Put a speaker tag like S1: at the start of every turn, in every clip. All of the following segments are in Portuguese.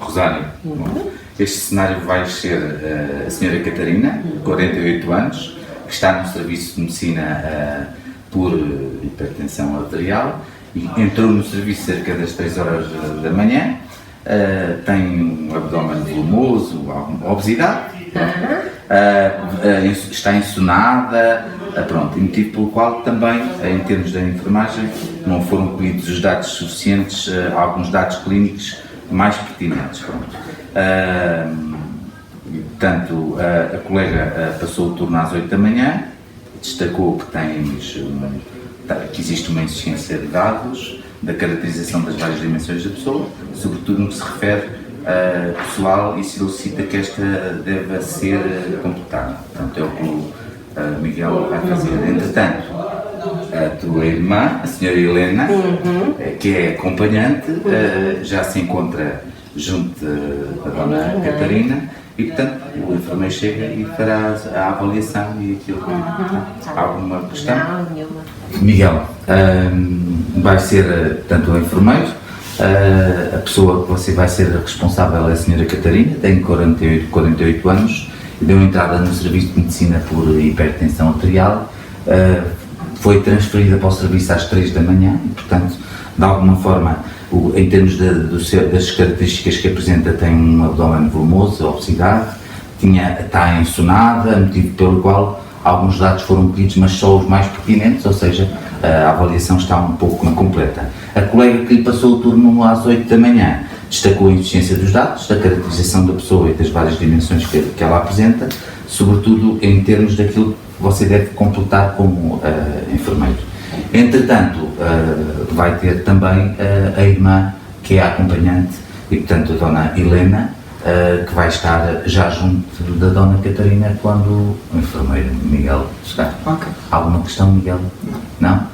S1: Rosário. Este cenário vai ser a senhora Catarina, 48 anos, que está no serviço de medicina por hipertensão arterial e entrou no serviço cerca das 3 horas da manhã, tem um abdômen volumoso, obesidade, está ensonada, pronto, e motivo pelo qual também, em termos da enfermagem, não foram colhidos os dados suficientes, alguns dados clínicos mais pertinentes. Portanto, a colega passou o turno às 8 da manhã, destacou que existe uma insuficiência de dados, da caracterização das várias dimensões da pessoa, sobretudo no que se refere pessoal, e se solicita que esta deva ser completada. Portanto, é o que o Miguel vai fazer. Entretanto, a tua irmã, a senhora Helena, que é acompanhante, já se encontra junto da dona Catarina e, portanto, o enfermeiro chega e fará a avaliação e aquilo. Alguma questão?
S2: Não, nenhuma.
S1: Miguel, vai ser, portanto, o enfermeiro. A pessoa que você vai ser responsável é a senhora Catarina, tem 48 anos, deu entrada no serviço de medicina por hipertensão arterial, foi transferida para o serviço às 3 da manhã e, portanto, de alguma forma, em termos das características que apresenta, tem um abdômen volumoso, obesidade, está ensonada, motivo pelo qual alguns dados foram pedidos, mas só os mais pertinentes, ou seja, a avaliação está um pouco incompleta. A colega que lhe passou o turno às 8 da manhã destacou a insuficiência dos dados, da caracterização da pessoa e das várias dimensões que ela apresenta, sobretudo em termos daquilo que você deve completar como enfermeiro. Entretanto, vai ter também a irmã, que é a acompanhante, e portanto a dona Helena, que vai estar já junto da dona Catarina quando o enfermeiro Miguel chegar.
S3: Ok.
S1: Alguma questão, Miguel? Não?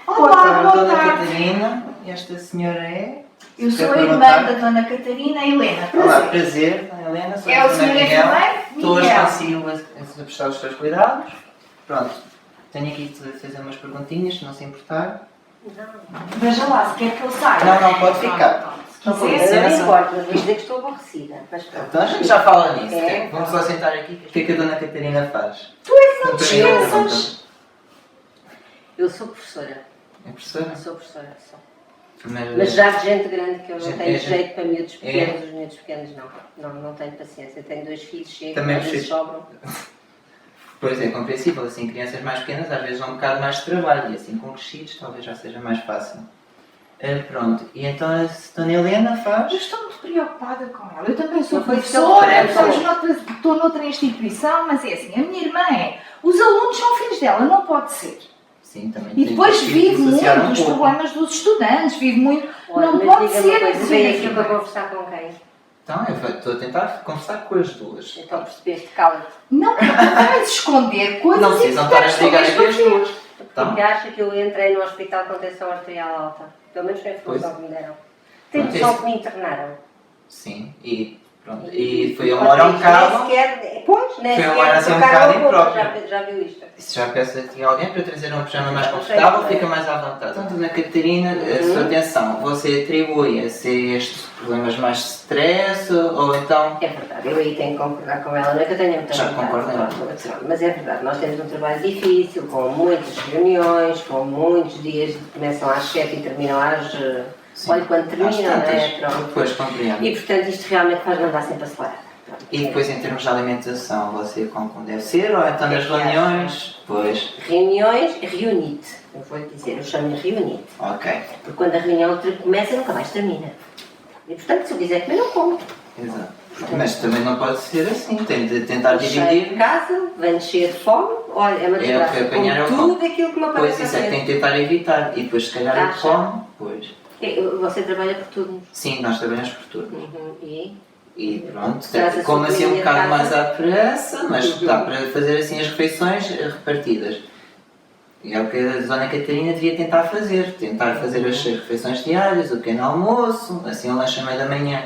S3: Boa tarde, dona Catarina. Esta senhora é?
S2: Eu sou a irmã da dona Catarina Helena.
S3: Olá, prazer, dona Helena. Sou
S2: É o senhor enfermeiro?
S3: Estou hoje
S2: Miguel.
S3: consigo a prestar os seus cuidados. Pronto. Tenho aqui de fazer umas perguntinhas, se não se importar.
S2: Veja lá, se quer que eu saia.
S3: Não, pode ficar.
S2: Se
S3: Com
S2: quiser.
S3: licença.
S4: Não importa, mas vou dizer que estou aborrecida. Mas pronto.
S3: Então a gente já fala nisso.
S4: É.
S3: Vamos só sentar aqui. O que é que a dona Catarina faz?
S2: Tu é que não
S3: Não tenho
S2: descansas.
S4: Eu sou professora.
S3: É professora?
S4: Sou professora, sou.
S3: Mas
S4: Mas já de gente grande, que eu não
S3: Gente-
S4: tenho
S3: é gente-
S4: jeito para miúdos pequenos,
S3: É.
S4: os miúdos pequenos não tenho paciência. Tenho 2 filhos, chego,
S3: Também
S4: às vezes
S3: preciso.
S4: sobram.
S3: Pois é, compreensível, assim, crianças mais pequenas às vezes dão um bocado mais de trabalho e assim com crescidos talvez já seja mais fácil. Pronto, e então a dona Helena faz?
S2: Eu estou muito preocupada com ela. Eu também sou
S4: Não foi
S2: professora,
S4: professora.
S2: estou noutra instituição, mas é assim, a minha irmã os alunos são filhos dela, não pode ser.
S3: Sim, também
S2: E
S3: tem
S2: depois
S3: que
S2: vive muito
S3: dissociar um
S2: os
S3: pouco.
S2: problemas dos estudantes, vive muito.
S4: Olha,
S2: Não
S4: mas
S2: pode
S4: diga-me
S2: ser
S4: uma coisa,
S2: assim.
S4: veio aqui para conversar com quem?
S3: Então, eu estou a tentar conversar com as duas.
S4: Então percebeste, cala-te.
S2: Não, porque vais esconder coisas
S3: Não precisam estar a
S2: importantes
S3: explicar
S2: sobre
S3: aqui as
S2: este
S3: duas. Então,
S4: Porque acha que eu entrei no hospital com tensão arterial alta. Pelo menos foi a informação que me deram. Tem
S3: Pronto,
S4: noção
S3: isso.
S4: que me internaram.
S3: sim, e pronto. E foi uma hora um bocado.
S4: Nem sequer, pois, nem
S3: Foi uma
S4: sequer
S3: hora assim um
S4: trocaram
S3: bocado
S4: a roupa.
S3: imprópria.
S4: Já viu isto?
S3: Se já peço aqui a alguém para trazer um pijama mais confortável, fica mais à vontade. Então, dona Catarina, a sua atenção, você atribui a estes problemas mais de stress ou então.
S4: É verdade, eu aí tenho que concordar com ela, não é que eu tenha muita
S3: Já
S4: vontade,
S3: concordo,
S4: mas é verdade, nós temos um trabalho difícil, com muitas reuniões, com muitos dias que começam às 7 e terminam às...
S3: Sim,
S4: olha quando terminam,
S3: às
S4: não é?
S3: tantas.
S4: Pronto.
S3: Pois, compreendo.
S4: E portanto isto realmente faz mandar sempre acelerado. Pronto.
S3: E depois em termos de alimentação, você come como deve ser ou então nas reuniões? Pois,
S4: Reuniões, reunite, eu vou-lhe dizer, eu chamo-lhe reunite,
S3: ok,
S4: porque quando a reunião começa nunca mais termina. E portanto se eu quiser comer não como.
S3: exato. Mas também não pode ser assim, tem de tentar
S4: Saio de
S3: dividir.
S4: casa, venho cheia de fome, olha, é uma
S3: É o que
S4: desgraça,
S3: apanhar
S4: como
S3: é o
S4: tudo aquilo que me
S3: Pois
S4: aparece
S3: isso
S4: à
S3: é que tem
S4: frente.
S3: que tentar evitar. E depois se calhar a
S4: Acha?
S3: fome, pois.
S4: Você trabalha por turnos.
S3: Sim, nós trabalhamos por turnos.
S4: E?
S3: E pronto,
S4: Traz a
S3: como
S4: sua
S3: assim um
S4: comida
S3: bocado
S4: de casa.
S3: mais à pressa, mas dá para fazer assim as refeições repartidas. E é o que a Dona Catarina devia tentar fazer as refeições diárias, o pequeno almoço, assim um lanche à meia da manhã,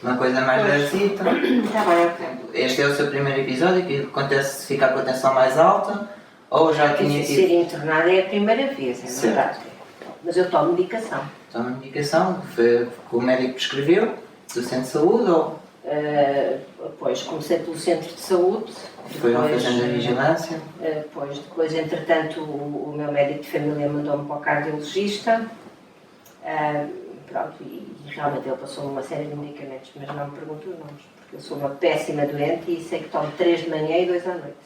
S3: uma coisa mais levecita.
S4: Está bem, ok.
S3: Este é o seu primeiro episódio, que acontece se ficar com a tensão mais alta, ou já tinha
S4: Ser
S3: tido
S4: internada é a primeira vez, é
S3: Certo.
S4: verdade. Mas eu tomo medicação.
S3: uma medicação que o médico prescreveu. do centro de saúde ou
S4: Pois comecei pelo centro de saúde.
S3: foram fazendo a vigilância?
S4: Depois, entretanto, o meu médico de família mandou-me para o cardiologista. Pronto, e realmente ele passou-me uma série de medicamentos, mas não me pergunto os nomes, porque eu sou uma péssima doente e sei que tomo 3 de manhã e 2 à noite.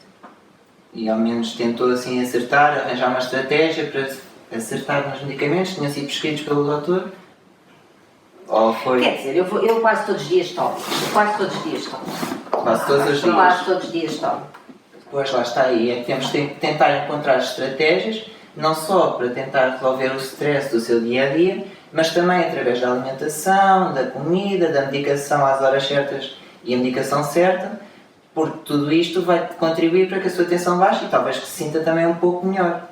S3: E ao menos tentou assim acertar, arranjar uma estratégia para acertar nos medicamentos que tinham sido prescritos pelo doutor? Ou foi
S4: Quer dizer, eu quase todos os dias tomo. Quase todos os dias tomo.
S3: quase todos os dias?
S4: Quase todos os dias tomo.
S3: Pois lá está aí, é que temos de tentar encontrar estratégias, não só para tentar resolver o stress do seu dia a dia, mas também através da alimentação, da comida, da medicação às horas certas e a medicação certa, porque tudo isto vai contribuir para que a sua tensão baixe e talvez que se sinta também um pouco melhor.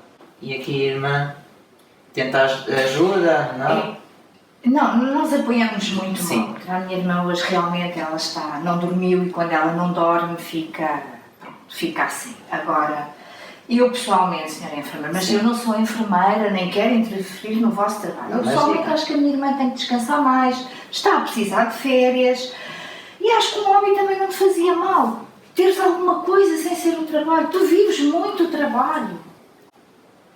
S3: E aqui, irmã, tenta ajuda, não?
S2: Não, nós apoiamos muito
S3: Sim.
S2: muito. A minha irmã hoje realmente ela não dormiu e quando ela não dorme fica assim. Agora, eu pessoalmente, senhora enfermeira, mas eu não sou enfermeira, nem quero interferir no vosso trabalho.
S3: Não,
S2: Eu
S3: mas
S2: pessoalmente
S3: diga.
S2: acho que a minha irmã tem que descansar mais, está a precisar de férias e acho que um hobby também não te fazia mal. Teres alguma coisa sem ser o trabalho. Tu vives muito o trabalho.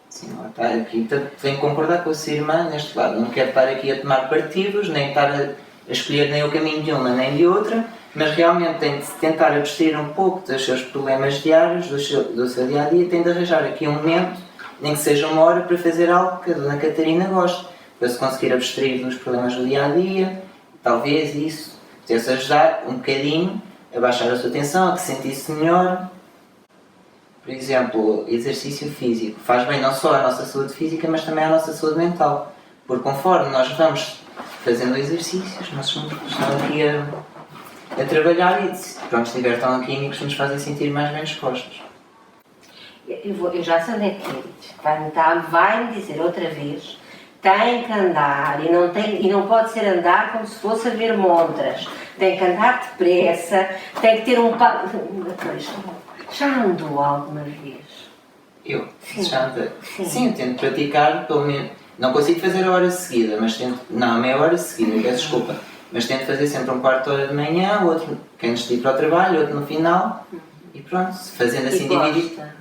S3: Sim, lá está aqui. Tenho que concordar com a sua irmã neste lado. Não quero estar aqui a tomar partidos, nem estar a escolher nem o caminho de uma nem de outra, mas realmente tem de tentar abstrair um pouco dos seus problemas diários, do seu dia a dia, e tem de arranjar aqui um momento, nem que seja 1 hora, para fazer algo que a Dona Catarina goste, para se conseguir abstrair dos problemas do dia a dia, talvez isso pudesse ajudar um bocadinho a baixar a sua tensão, a que se sentisse melhor. Por exemplo, exercício físico faz bem não só à nossa saúde física, mas também à nossa saúde mental. Porque conforme nós vamos fazendo exercícios, nós estamos aqui a trabalhar e pronto, se tiver tão químicos que nos fazem sentir mais bem dispostos.
S4: Eu já sei onde é que é. Vai-me dizer outra vez, tem que andar e não pode ser andar como se fosse a ver montras. Tem que andar depressa, tem que ter um Pois, já andou alguma vez?
S3: Eu?
S4: Sim.
S3: Já andei.
S4: Sim.
S3: Sim, eu tento praticar pelo menos. Não consigo fazer a hora seguida, mas tento. Não, a meia hora seguida, peço desculpa. Mas tento fazer sempre 1/4 de hora de manhã, outro antes de ir para o trabalho, outro no final. E pronto, fazendo assim dividido.
S4: Gosta?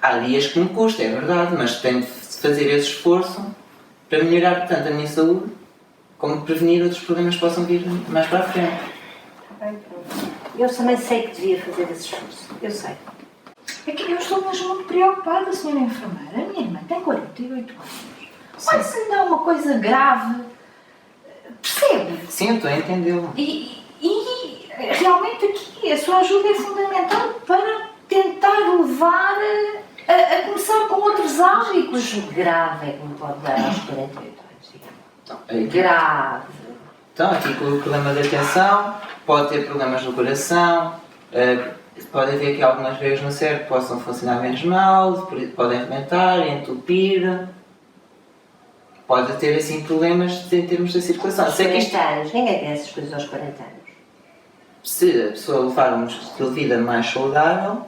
S3: Há dias que me custa, é verdade, mas tenho de fazer esse esforço para melhorar tanto a minha saúde como prevenir outros problemas que possam vir mais para a frente.
S4: Eu também sei que devia fazer esse esforço. Eu sei.
S2: É que eu estou mesmo muito preocupada, senhora enfermeira. A minha irmã tem 48 anos. Olha, se lhe dá uma coisa grave, percebe?
S3: Sim, estou a entendê-lo.
S2: E realmente aqui a sua ajuda é fundamental para tentar levar a começar com outros hábitos.
S4: Mas grave é que me pode dar aos 48 anos, digamos.
S3: Então,
S4: Grave.
S3: então, aqui com o problema da atenção, pode ter problemas no coração, pode haver aqui algumas veias no cérebro que possam funcionar menos mal, podem arrebentar, entupir, pode ter assim problemas em termos da circulação.
S4: Aos
S3: Sei que
S4: 40
S3: isto,
S4: anos. Ninguém tem essas coisas aos 40 anos.
S3: se a pessoa levar um estilo de vida mais saudável,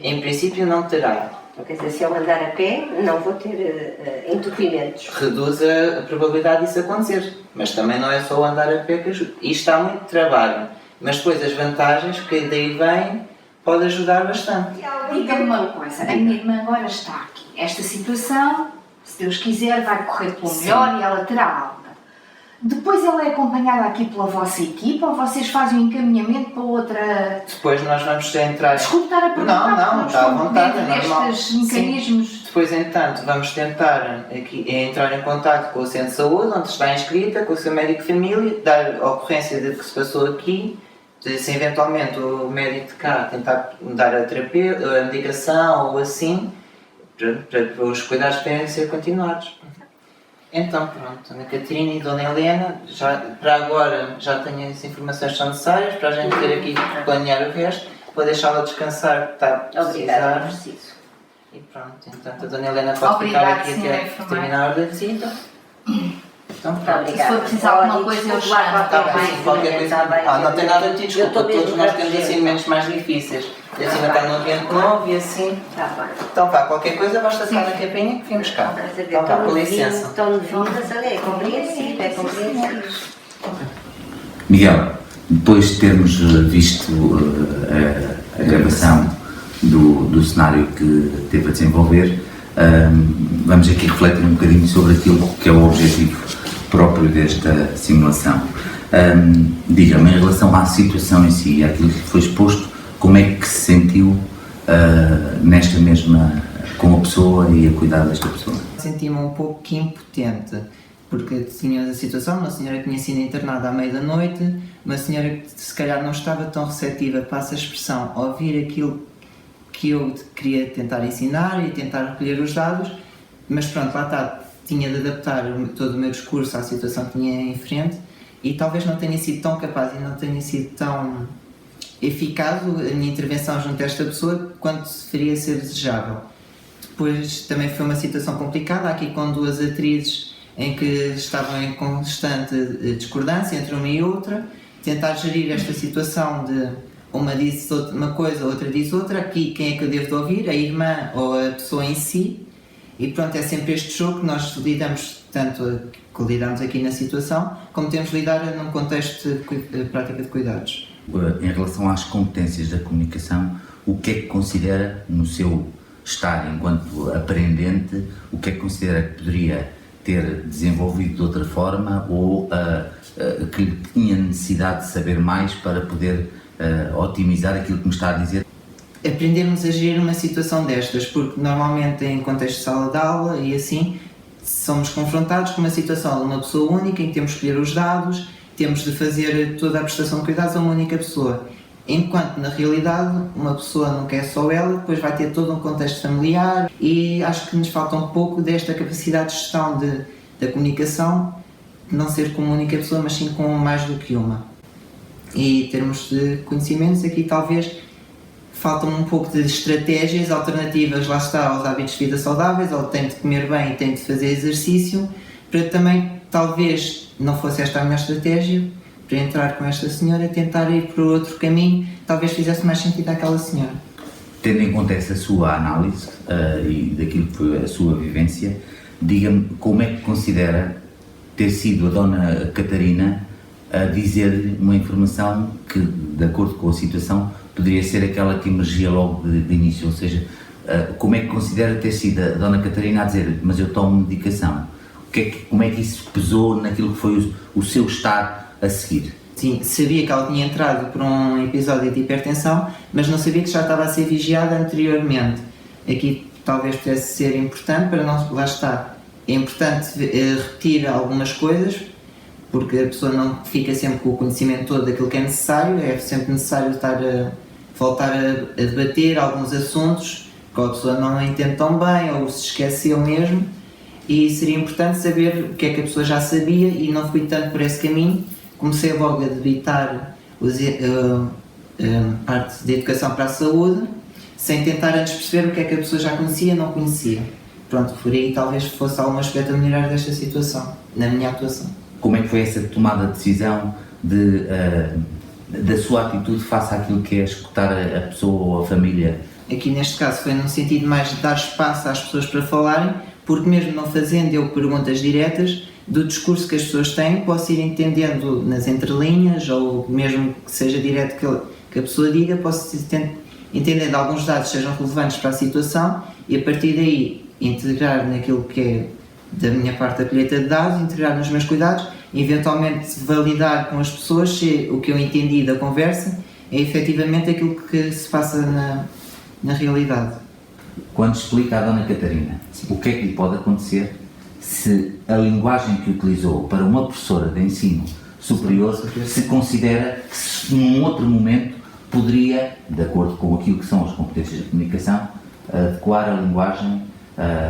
S3: em princípio não terá.
S4: Então, quer dizer, se eu andar a pé, não vou ter entupimentos.
S3: Reduz a probabilidade disso acontecer, mas também não é só o andar a pé que ajuda. Isto dá muito trabalho, mas depois as vantagens que daí vêm pode ajudar bastante.
S2: Diga-me uma coisa, a minha irmã agora está aqui. Esta situação, se Deus quiser, vai correr pelo melhor e ela terá alta. Depois ela é acompanhada aqui pela vossa equipa ou vocês fazem um encaminhamento para outra...
S3: Depois nós vamos entrar...
S2: Desculpe estar a perguntar,
S3: Não,
S2: porque
S3: está à
S2: não
S3: vontade,
S2: estou
S3: é normal.
S2: destes mecanismos...
S3: Sim. Depois, entanto, vamos tentar aqui, entrar em contato com o centro de saúde, onde está inscrita, com o seu médico de família, dar a ocorrência de que se passou aqui, se eventualmente o médico de cá tentar dar a terapia, a medicação ou assim, para os cuidados poderem ser continuados. Então pronto, Ana Catarina e Dona Helena, para agora já tenho as informações que são necessárias, para a gente ter aqui planear o resto, vou deixá-la descansar, que está a precisar.
S4: Obrigada, preciso.
S3: E pronto, entanto a Dona Helena pode
S2: Obrigada,
S3: ficar aqui
S2: senhora
S3: até
S2: enfermeira.
S3: terminar a hora da visita. Então pronto.
S2: Se for precisar de alguma coisa, eu chamo.
S3: Está bem, sim, qualquer coisa. Não tem nada de ti,
S4: Eu estou
S3: desculpa,
S4: mesmo
S3: todos nós
S4: para
S3: temos
S4: dizer.
S3: assim momentos mais difíceis. E assim não está num ambiente novo e assim.
S4: Está bem.
S3: Então vá, qualquer coisa basta estar na capinha que vimos cá. Então vá, com licença.
S4: Estão vindas ali, é compreensível, é compreensível.
S1: Miguel, depois de termos visto a gravação do cenário que teve a desenvolver, vamos aqui refletir um bocadinho sobre aquilo que é o objetivo próprio desta simulação. Diga-me, em relação à situação em si, àquilo que foi exposto, como é que se sentiu nesta mesma, com a pessoa e a cuidar desta pessoa?
S3: Senti-me um pouco impotente, porque tínhamos a situação, uma senhora que tinha sido internada à meia da noite, uma senhora que se calhar não estava tão receptiva, passa a expressão, a ouvir aquilo que eu queria tentar ensinar e tentar recolher os dados, mas pronto, lá está, tinha de adaptar todo o meu discurso à situação que tinha em frente e talvez não tenha sido tão capaz e não tenha sido tão eficaz a minha intervenção junto a esta pessoa quanto deveria ser desejável. Depois também foi uma situação complicada, aqui com duas atrizes em que estavam em constante discordância entre uma e outra, tentar gerir esta situação de uma diz uma coisa, outra diz outra, aqui quem é que eu devo de ouvir, a irmã ou a pessoa em si, e pronto, é sempre este jogo que nós lidamos, tanto que lidamos aqui na situação, como temos de lidar num contexto de prática de cuidados.
S1: Em relação às competências da comunicação, o que é que considera no seu estar enquanto aprendente, o que é que considera que poderia ter desenvolvido de outra forma ou que tinha necessidade de saber mais para poder otimizar aquilo que me está a dizer?
S3: Aprendermos a gerir uma situação destas, porque normalmente em contexto de sala de aula e assim, somos confrontados com uma situação de uma pessoa única em que temos que escolher os dados, temos de fazer toda a prestação de cuidados a uma única pessoa. Enquanto na realidade uma pessoa não quer só ela, depois vai ter todo um contexto familiar e acho que nos falta um pouco desta capacidade de gestão da comunicação, não ser como uma única pessoa, mas sim com mais do que uma. E em termos de conhecimentos, aqui talvez faltam um pouco de estratégias alternativas, lá está, aos hábitos de vida saudáveis, ou tem de comer bem e tem de fazer exercício, para também, talvez, não fosse esta a minha estratégia, para entrar com esta senhora, tentar ir por outro caminho, talvez fizesse mais sentido àquela senhora.
S1: Tendo em conta essa sua análise e daquilo que foi a sua vivência, diga-me como é que considera ter sido a Dona Catarina a dizer-lhe uma informação que, de acordo com a situação, poderia ser aquela que emergia logo de início, ou seja, como é que considera ter sido a Dona Catarina a dizer-lhe, mas eu tomo medicação? Como é que isso pesou naquilo que foi o seu estar a seguir?
S3: Sim, sabia que ela tinha entrado por um episódio de hipertensão, mas não sabia que já estava a ser vigiada anteriormente. Aqui talvez pudesse ser importante para não... Lá está. É importante repetir algumas coisas, porque a pessoa não fica sempre com o conhecimento todo daquilo que é necessário, é sempre necessário voltar a debater alguns assuntos que a pessoa não entende tão bem ou se esqueceu mesmo, e seria importante saber o que é que a pessoa já sabia e não fui tanto por esse caminho. Comecei logo a debitar parte de educação para a saúde, sem tentar antes perceber o que é que a pessoa já conhecia ou não conhecia. Pronto, por aí talvez fosse algum aspecto a melhorar desta situação, na minha atuação.
S1: Como é que foi essa tomada de decisão da sua atitude face àquilo que é escutar a pessoa ou a família?
S3: Aqui neste caso foi num sentido mais de dar espaço às pessoas para falarem, porque mesmo não fazendo eu perguntas diretas, do discurso que as pessoas têm, posso ir entendendo nas entrelinhas, ou mesmo que seja direto que a pessoa diga, posso entender de alguns dados que sejam relevantes para a situação e a partir daí integrar naquilo que é da minha parte da colheita de dados, integrar nos meus cuidados e eventualmente validar com as pessoas se o que eu entendi da conversa é efetivamente aquilo que se passa na realidade.
S1: Quando explica à Dona Catarina o que é que lhe pode acontecer se a linguagem que utilizou para uma professora de ensino superior se considera que num outro momento poderia, de acordo com aquilo que são as competências de comunicação, adequar a linguagem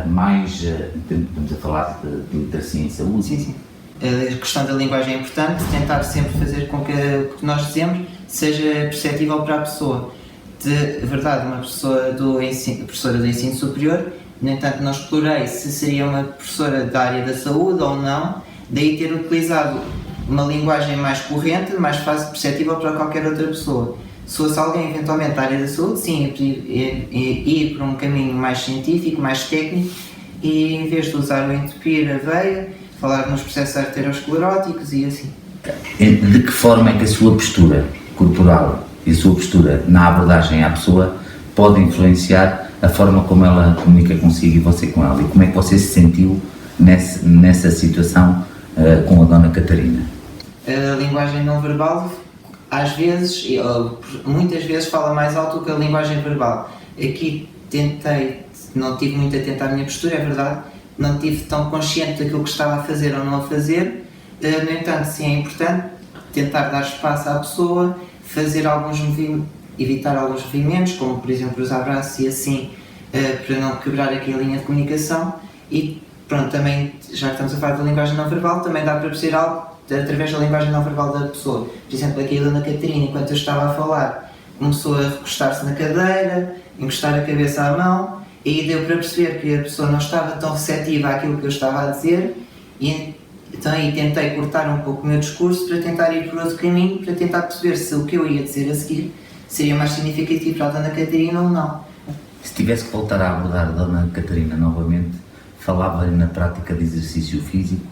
S1: mais, estamos a falar de literacia em saúde.
S3: Sim. A questão da linguagem é importante, tentar sempre fazer com que o que nós dizemos seja perceptível para a pessoa. De verdade, uma professora do ensino superior, no entanto não explorei se seria uma professora da área da saúde ou não, daí ter utilizado uma linguagem mais corrente, mais fácil perceptível para qualquer outra pessoa. Se fosse alguém eventualmente da área da saúde, sim, ir por um caminho mais científico, mais técnico, e em vez de usar o entupir a veia, falar nos processos arterioscleróticos e assim.
S1: De que forma é que a sua postura corporal e a sua postura na abordagem à pessoa pode influenciar a forma como ela comunica consigo e você com ela? E como é que você se sentiu nessa situação com a Dona Catarina?
S3: A linguagem não verbal, às vezes, muitas vezes, fala mais alto do que a linguagem verbal. Aqui não tive muito atento à minha postura, é verdade, não estive tão consciente daquilo que estava a fazer ou não a fazer. No entanto, sim, é importante tentar dar espaço à pessoa, fazer evitar alguns movimentos, como por exemplo cruzar braços e assim, para não quebrar aqui a linha de comunicação. E pronto, também, já que estamos a falar da linguagem não verbal, também dá para perceber algo através da linguagem não verbal da pessoa. Por exemplo, aqui a Dona Catarina, enquanto eu estava a falar, começou a recostar-se na cadeira, encostar a cabeça à mão, e deu para perceber que a pessoa não estava tão receptiva àquilo que eu estava a dizer, e então aí tentei cortar um pouco o meu discurso para tentar ir por outro caminho, para tentar perceber se o que eu ia dizer a seguir seria mais significativo para a Dona Catarina ou não.
S1: Se tivesse que voltar a abordar a Dona Catarina novamente, falava-lhe na prática de exercício físico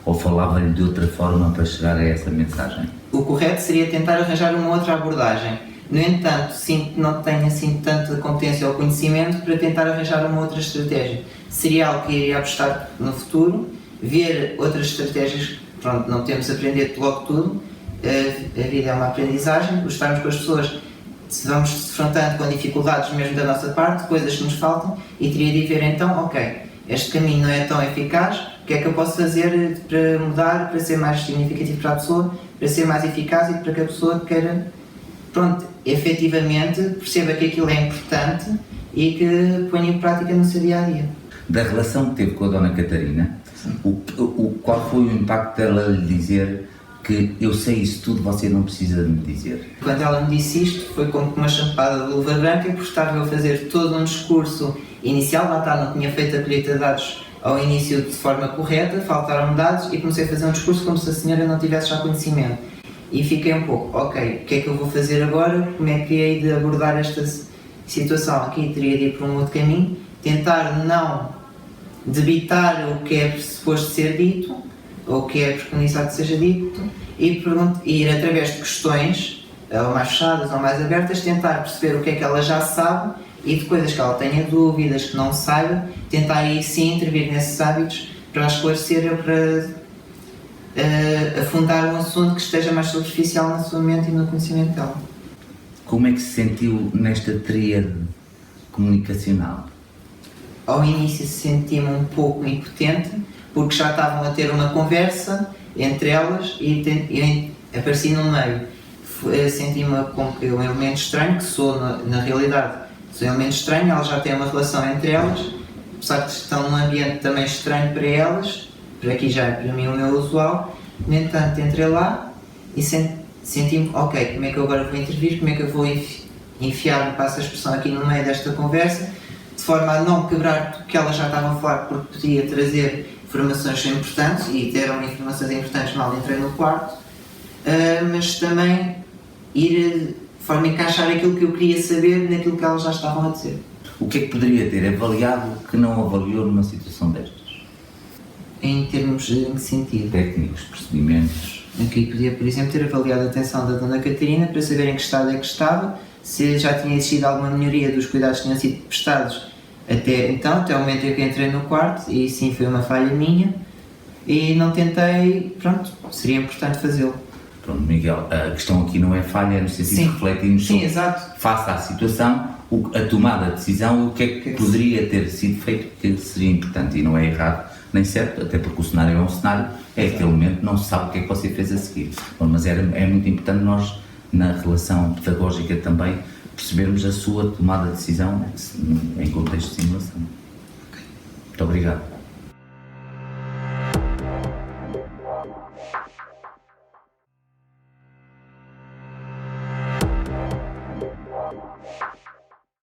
S1: ou falava-lhe de outra forma para chegar a essa mensagem?
S3: O correto seria tentar arranjar uma outra abordagem. No entanto, sinto que não tenho assim tanta competência ou conhecimento para tentar arranjar uma outra estratégia. Seria algo que iria apostar no futuro, ver outras estratégias. Pronto, não temos a aprender logo tudo, a vida é uma aprendizagem, estarmos com as pessoas, se vamos defrontando com dificuldades mesmo da nossa parte, coisas que nos faltam, e teria de ver então, ok, este caminho não é tão eficaz, o que é que eu posso fazer para mudar, para ser mais significativo para a pessoa, para ser mais eficaz e para que a pessoa queira, pronto, efetivamente perceba que aquilo é importante e que ponha em prática no seu dia-a-dia.
S1: Da relação que teve com a Dona Catarina, qual foi o impacto dela lhe dizer que eu sei isso tudo, você não precisa de me dizer?
S3: Quando ela me disse isto, foi como uma chapada de luva branca, por estar a fazer todo um discurso inicial, lá está, não tinha feito a colheita de dados ao início de forma correta, faltaram dados e comecei a fazer um discurso como se a senhora não tivesse já conhecimento. E fiquei um pouco, ok, o que é que eu vou fazer agora? Como é que hei de abordar esta situação? Aqui teria de ir por um outro caminho, tentar não debitar o que é suposto ser dito, ou o que é preconizado que seja dito, e ir através de questões, ou mais fechadas ou mais abertas, tentar perceber o que é que ela já sabe e de coisas que ela tenha dúvidas, que não saiba, tentar aí sim intervir nesses hábitos para esclarecer ou para afundar um assunto que esteja mais superficial na sua mente e no conhecimento dela.
S1: Como é que se sentiu nesta tríade comunicacional?
S3: Ao início senti-me um pouco impotente, porque já estavam a ter uma conversa entre elas e apareci no meio. Senti-me como que um elemento estranho, que sou na realidade, sou um elemento estranho, elas já têm uma relação entre elas, apesar de estão num ambiente também estranho para elas, para aqui já é para mim o meu usual. No entanto, entrei lá e senti-me, ok, como é que eu agora vou intervir, como é que eu vou enfiar-me, passo a expressão aqui no meio desta conversa, de forma a não quebrar tudo que elas já estavam a falar, porque podia trazer informações importantes, e deram informações importantes mal entrei no quarto, mas também ir de forma a encaixar aquilo que eu queria saber naquilo que elas já estavam a dizer.
S1: O que é que poderia ter avaliado que não avaliou numa situação destas?
S3: Em termos de em que sentido?
S1: Técnicos, procedimentos.
S3: Aqui podia, por exemplo, ter avaliado a atenção da Dona Catarina para saber em que estado é que estava, se já tinha existido alguma melhoria dos cuidados que tinham sido prestados até o momento em que entrei no quarto, e sim, foi uma falha minha, e não tentei, pronto, seria importante fazê-lo.
S1: Pronto, Miguel, a questão aqui não é falha, é no sentido de refletirmos sobre, face à situação, a tomada de decisão, o que é que poderia ter sido feito que seria importante, e não é errado nem certo, até porque o cenário é um cenário, é aquele momento, não se sabe o que é que você fez a seguir. Bom, mas é muito importante nós, na relação pedagógica também, percebermos a sua tomada de decisão em contexto de simulação. Muito obrigado.